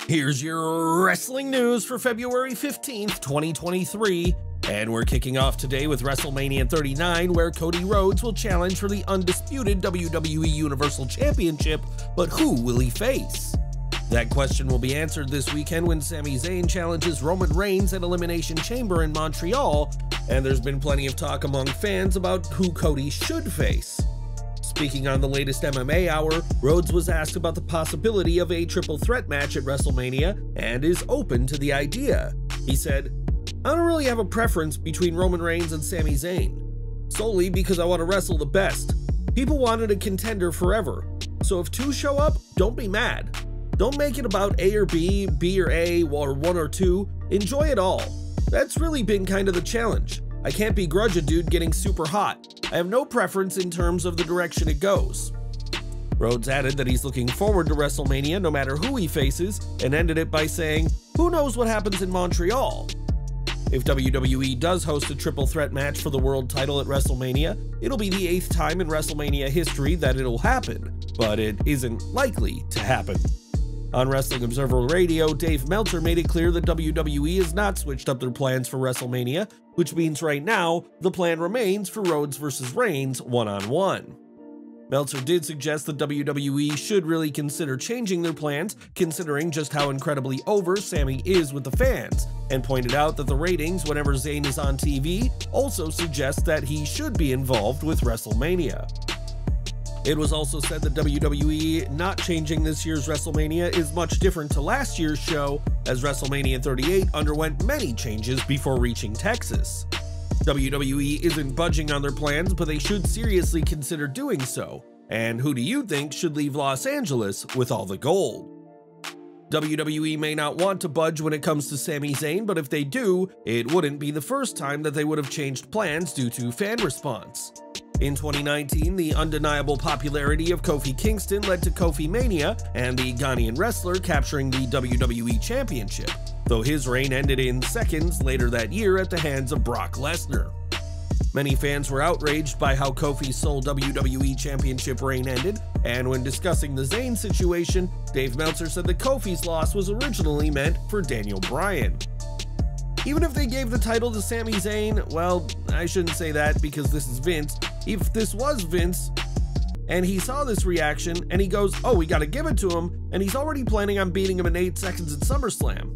Here's your wrestling news for February 15th, 2023, and we're kicking off today with WrestleMania 39, where Cody Rhodes will challenge for the undisputed WWE Universal Championship, but who will he face? That question will be answered this weekend when Sami Zayn challenges Roman Reigns at Elimination Chamber in Montreal, and there's been plenty of talk among fans about who Cody should face. Speaking on the latest MMA Hour, Rhodes was asked about the possibility of a triple threat match at WrestleMania and is open to the idea. He said, "I don't really have a preference between Roman Reigns and Sami Zayn, solely because I want to wrestle the best. People wanted a contender forever, so if two show up, don't be mad. Don't make it about A or B, B or A, or 1 or 2. Enjoy it all. That's really been kind of the challenge. I can't begrudge a dude getting super hot. I have no preference in terms of the direction it goes." Rhodes added that he's looking forward to WrestleMania no matter who he faces, and ended it by saying, "Who knows what happens in Montreal?" If WWE does host a triple threat match for the world title at WrestleMania, it'll be the 8th time in WrestleMania history that it'll happen, but it isn't likely to happen. On Wrestling Observer Radio, Dave Meltzer made it clear that WWE has not switched up their plans for WrestleMania, which means right now, the plan remains for Rhodes vs. Reigns one-on-one. Meltzer did suggest that WWE should really consider changing their plans, considering just how incredibly over Sami is with the fans, and pointed out that the ratings whenever Zayn is on TV also suggest that he should be involved with WrestleMania. It was also said that WWE not changing this year's WrestleMania is much different to last year's show, as WrestleMania 38 underwent many changes before reaching Texas. WWE isn't budging on their plans, but they should seriously consider doing so. And who do you think should leave Los Angeles with all the gold? WWE may not want to budge when it comes to Sami Zayn, but if they do, it wouldn't be the first time that they would have changed plans due to fan response. In 2019, the undeniable popularity of Kofi Kingston led to Kofi Mania and the Ghanaian wrestler capturing the WWE Championship, though his reign ended in seconds later that year at the hands of Brock Lesnar. Many fans were outraged by how Kofi's sole WWE Championship reign ended, and when discussing the Zayn situation, Dave Meltzer said that Kofi's loss was originally meant for Daniel Bryan. Even if they gave the title to Sami Zayn, well, I shouldn't say that because this is Vince. If this was Vince, and he saw this reaction, and he goes, "Oh, we gotta give it to him," and he's already planning on beating him in 8 seconds at SummerSlam.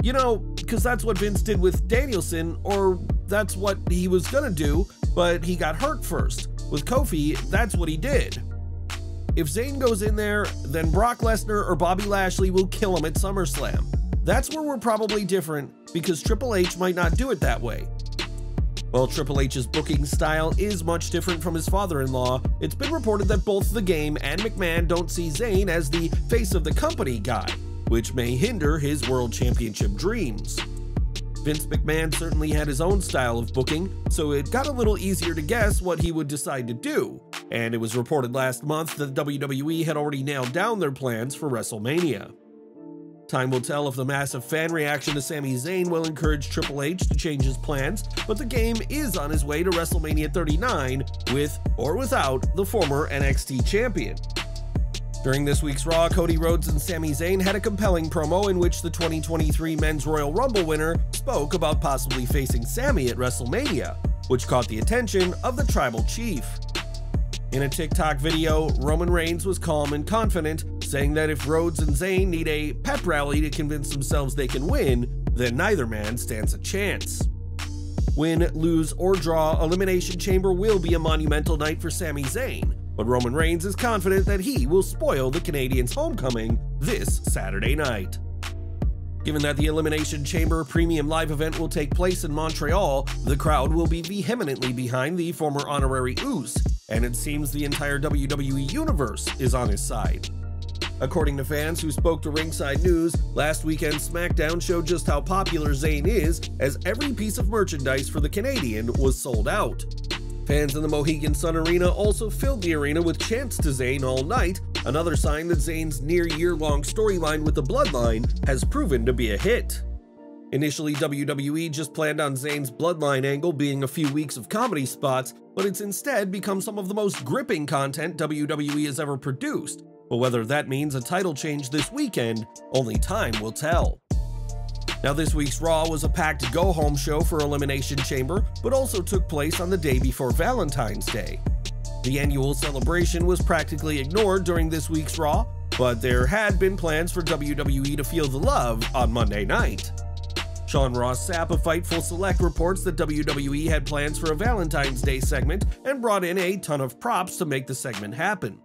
You know, because that's what Vince did with Danielson, or that's what he was gonna do, but he got hurt first. With Kofi, that's what he did. If Zayn goes in there, then Brock Lesnar or Bobby Lashley will kill him at SummerSlam. That's where we're probably different, because Triple H might not do it that way. While Triple H's booking style is much different from his father-in-law, it's been reported that both the Game and McMahon don't see Zayn as the face of the company guy, which may hinder his world championship dreams. Vince McMahon certainly had his own style of booking, so it got a little easier to guess what he would decide to do, and it was reported last month that WWE had already nailed down their plans for WrestleMania. Time will tell if the massive fan reaction to Sami Zayn will encourage Triple H to change his plans, but the Game is on his way to WrestleMania 39 with or without the former NXT champion. During this week's Raw, Cody Rhodes and Sami Zayn had a compelling promo in which the 2023 Men's Royal Rumble winner spoke about possibly facing Sami at WrestleMania, which caught the attention of the Tribal Chief. In a TikTok video, Roman Reigns was calm and confident, saying that if Rhodes and Zayn need a pep rally to convince themselves they can win, then neither man stands a chance. Win, lose, or draw, Elimination Chamber will be a monumental night for Sami Zayn, but Roman Reigns is confident that he will spoil the Canadians' homecoming this Saturday night. Given that the Elimination Chamber premium live event will take place in Montreal, the crowd will be vehemently behind the former honorary Uce, and it seems the entire WWE universe is on his side. According to fans who spoke to Ringside News, last weekend's SmackDown showed just how popular Zayn is, as every piece of merchandise for the Canadian was sold out. Fans in the Mohegan Sun Arena also filled the arena with chants to Zayn all night, another sign that Zayn's near-year-long storyline with the Bloodline has proven to be a hit. Initially, WWE just planned on Zayn's Bloodline angle being a few weeks of comedy spots, but it's instead become some of the most gripping content WWE has ever produced, but whether that means a title change this weekend, only time will tell. Now, this week's Raw was a packed go-home show for Elimination Chamber, but also took place on the day before Valentine's Day. The annual celebration was practically ignored during this week's Raw, but there had been plans for WWE to feel the love on Monday night. Sean Ross Sapp of Fightful Select reports that WWE had plans for a Valentine's Day segment and brought in a ton of props to make the segment happen.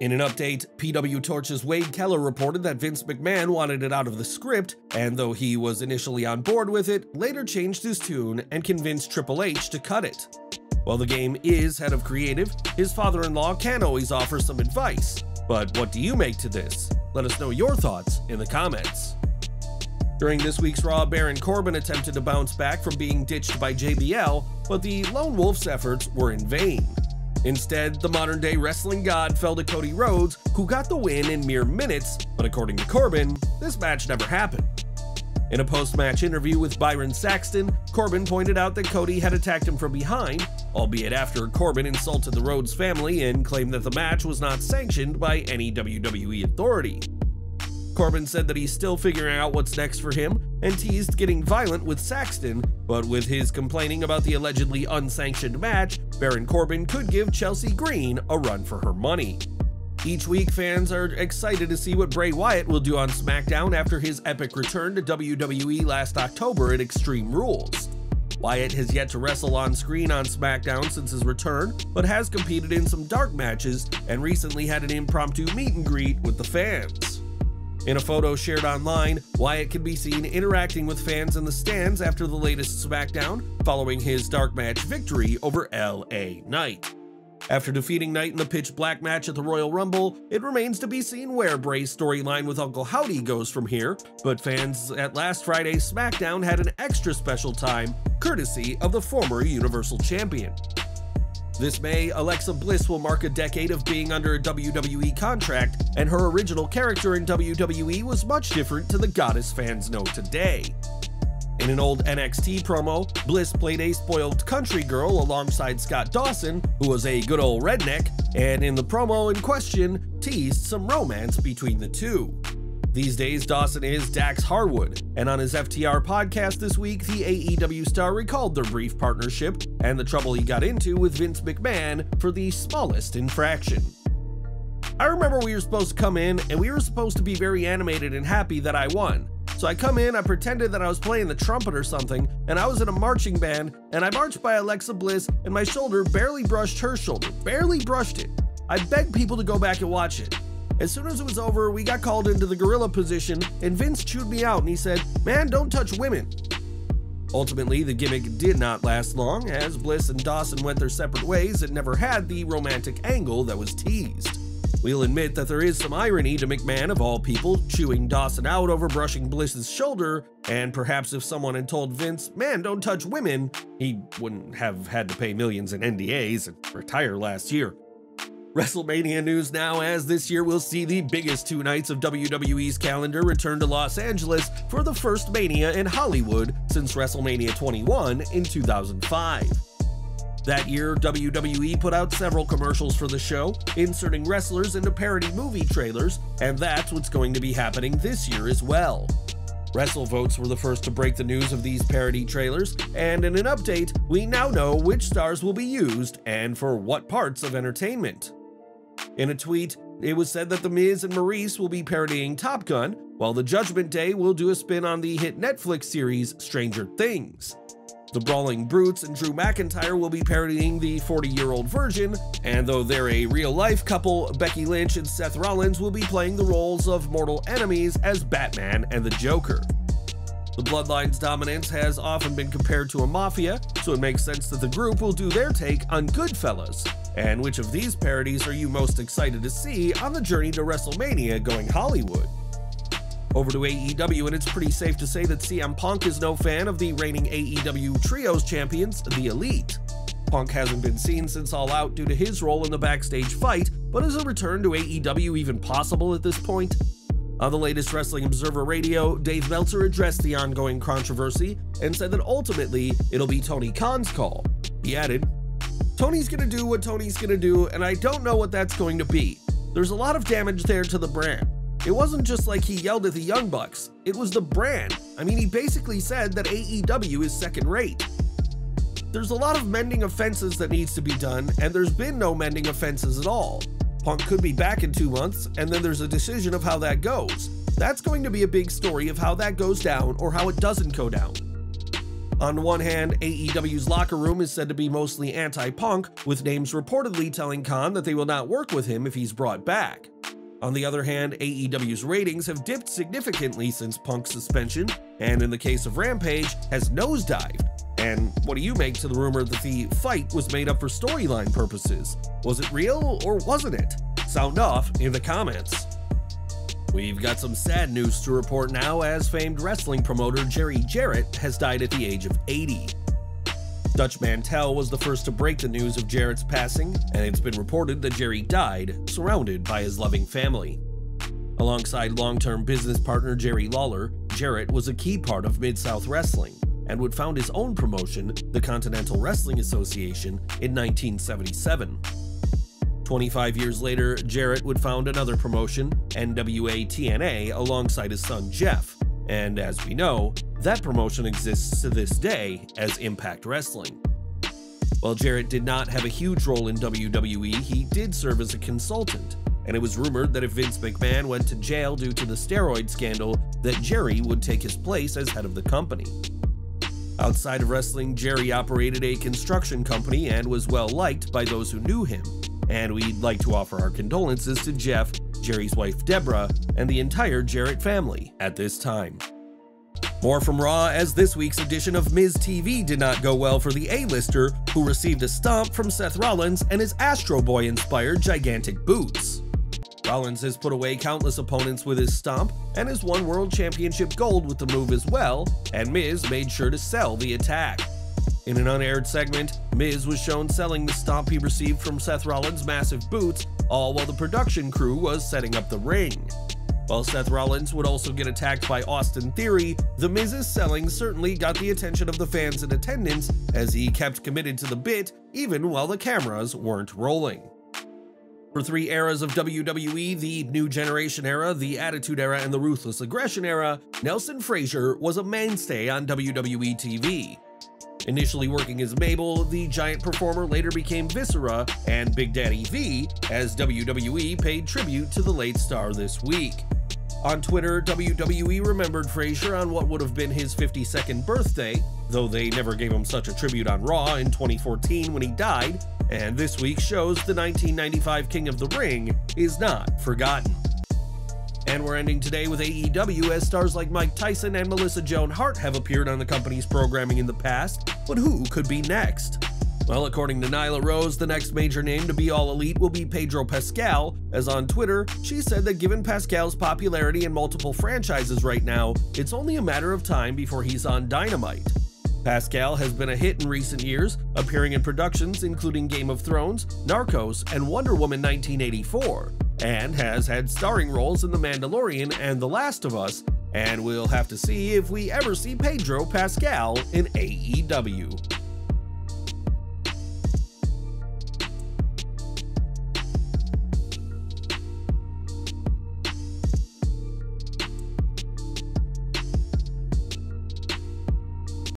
In an update, PW Torch's Wade Keller reported that Vince McMahon wanted it out of the script, and though he was initially on board with it, later changed his tune and convinced Triple H to cut it. While the game is head of creative, his father-in-law can always offer some advice. But what do you make to this? Let us know your thoughts in the comments. During this week's Raw, Baron Corbin attempted to bounce back from being ditched by JBL, but the Lone Wolf's efforts were in vain. Instead, the modern-day wrestling god fell to Cody Rhodes, who got the win in mere minutes, but according to Corbin, this match never happened. In a post-match interview with Byron Saxton, Corbin pointed out that Cody had attacked him from behind, albeit after Corbin insulted the Rhodes family and claimed that the match was not sanctioned by any WWE authority. Corbin said that he's still figuring out what's next for him and teased getting violent with Saxton, but with his complaining about the allegedly unsanctioned match, Baron Corbin could give Chelsea Green a run for her money. Each week, fans are excited to see what Bray Wyatt will do on SmackDown after his epic return to WWE last October at Extreme Rules. Wyatt has yet to wrestle on screen on SmackDown since his return, but has competed in some dark matches and recently had an impromptu meet and greet with the fans. In a photo shared online, Wyatt can be seen interacting with fans in the stands after the latest SmackDown, following his dark match victory over LA Knight. After defeating Knight in the pitch black match at the Royal Rumble, it remains to be seen where Bray's storyline with Uncle Howdy goes from here, but fans at last Friday's SmackDown had an extra special time, courtesy of the former Universal Champion. This May, Alexa Bliss will mark a decade of being under a WWE contract, and her original character in WWE was much different to the goddess fans know today. In an old NXT promo, Bliss played a spoiled country girl alongside Scott Dawson, who was a good old redneck, and in the promo in question, teased some romance between the two. These days, Dawson is Dax Harwood, and on his FTR podcast this week, the AEW star recalled their brief partnership and the trouble he got into with Vince McMahon for the smallest infraction. I remember we were supposed to come in, and we were supposed to be very animated and happy that I won. So I come in, I pretended that I was playing the trumpet or something, and I was in a marching band, and I marched by Alexa Bliss, and my shoulder barely brushed her shoulder, barely brushed it. I begged people to go back and watch it. As soon as it was over, we got called into the gorilla position, and Vince chewed me out and he said, "Man, don't touch women." Ultimately, the gimmick did not last long, as Bliss and Dawson went their separate ways and never had the romantic angle that was teased. We'll admit that there is some irony to McMahon, of all people, chewing Dawson out over brushing Bliss's shoulder, and perhaps if someone had told Vince, "Man, don't touch women," he wouldn't have had to pay millions in NDAs and retire last year. WrestleMania news now, as this year we'll see the biggest two nights of WWE's calendar return to Los Angeles for the first Mania in Hollywood since WrestleMania 21 in 2005. That year, WWE put out several commercials for the show, inserting wrestlers into parody movie trailers, and that's what's going to be happening this year as well. WrestleVotes were the first to break the news of these parody trailers, and in an update, we now know which stars will be used and for what parts of entertainment. In a tweet, it was said that The Miz and Maurice will be parodying Top Gun, while the Judgment Day will do a spin on the hit Netflix series Stranger Things. The Brawling Brutes and Drew McIntyre will be parodying the 40-year-old virgin, and though they're a real-life couple, Becky Lynch and Seth Rollins will be playing the roles of mortal enemies as Batman and the Joker. The Bloodline's dominance has often been compared to a mafia, so it makes sense that the group will do their take on Goodfellas. And which of these parodies are you most excited to see on the journey to WrestleMania going Hollywood? Over to AEW, and it's pretty safe to say that CM Punk is no fan of the reigning AEW Trios champions, The Elite. Punk hasn't been seen since All Out due to his role in the backstage fight, but is a return to AEW even possible at this point? On the latest Wrestling Observer Radio, Dave Meltzer addressed the ongoing controversy and said that ultimately it'll be Tony Khan's call. He added, "Tony's gonna do what Tony's gonna do, and I don't know what that's going to be. There's a lot of damage there to the brand. It wasn't just like he yelled at the Young Bucks, it was the brand. I mean, he basically said that AEW is second rate. There's a lot of mending of fences that needs to be done, and there's been no mending of fences at all. Punk could be back in 2 months, and then there's a decision of how that goes. That's going to be a big story of how that goes down or how it doesn't go down. On the one hand, AEW's locker room is said to be mostly anti-Punk, with names reportedly telling Khan that they will not work with him if he's brought back. On the other hand, AEW's ratings have dipped significantly since Punk's suspension, and in the case of Rampage, has nosedived. And what do you make to the rumor that the fight was made up for storyline purposes? Was it real or wasn't it? Sound off in the comments. We've got some sad news to report now, as famed wrestling promoter Jarrett has died at the age of 80. Dutch Mantel was the first to break the news of Jarrett's passing, and it's been reported that Jerry died surrounded by his loving family. Alongside long-term business partner Jerry Lawler, Jarrett was a key part of Mid-South Wrestling, and would found his own promotion, the Continental Wrestling Association, in 1977. 25 years later, Jarrett would found another promotion, NWA TNA, alongside his son Jeff, and as we know, that promotion exists to this day as Impact Wrestling. While Jarrett did not have a huge role in WWE, he did serve as a consultant, and it was rumored that if Vince McMahon went to jail due to the steroid scandal, that Jerry would take his place as head of the company. Outside of wrestling, Jerry operated a construction company and was well liked by those who knew him, and we'd like to offer our condolences to Jeff, Jerry's wife Deborah, and the entire Jarrett family at this time. More from Raw, as this week's edition of Miz TV did not go well for the A-lister, who received a stomp from Seth Rollins and his Astro Boy-inspired gigantic boots. Rollins has put away countless opponents with his stomp, and has won World Championship gold with the move as well, and Miz made sure to sell the attack. In an unaired segment, Miz was shown selling the stomp he received from Seth Rollins' massive boots, all while the production crew was setting up the ring. While Seth Rollins would also get attacked by Austin Theory, The Miz's selling certainly got the attention of the fans in attendance, as he kept committed to the bit even while the cameras weren't rolling. For 3 eras of WWE, the New Generation era, the Attitude era, and the Ruthless Aggression era, Nelson Frazier was a mainstay on WWE TV. Initially working as Mabel, the Giant performer later became Viscera and Big Daddy V, as WWE paid tribute to the late star this week. On Twitter, WWE remembered Frazier on what would have been his 52nd birthday, though they never gave him such a tribute on Raw in 2014 when he died, and this week shows the 1995 King of the Ring is not forgotten. And we're ending today with AEW, as stars like Mike Tyson and Melissa Joan Hart have appeared on the company's programming in the past, but who could be next? Well, according to Nyla Rose, the next major name to be All Elite will be Pedro Pascal, as on Twitter, she said that given Pascal's popularity in multiple franchises right now, it's only a matter of time before he's on Dynamite. Pascal has been a hit in recent years, appearing in productions including Game of Thrones, Narcos, and Wonder Woman 1984, and has had starring roles in The Mandalorian and The Last of Us, and we'll have to see if we ever see Pedro Pascal in AEW.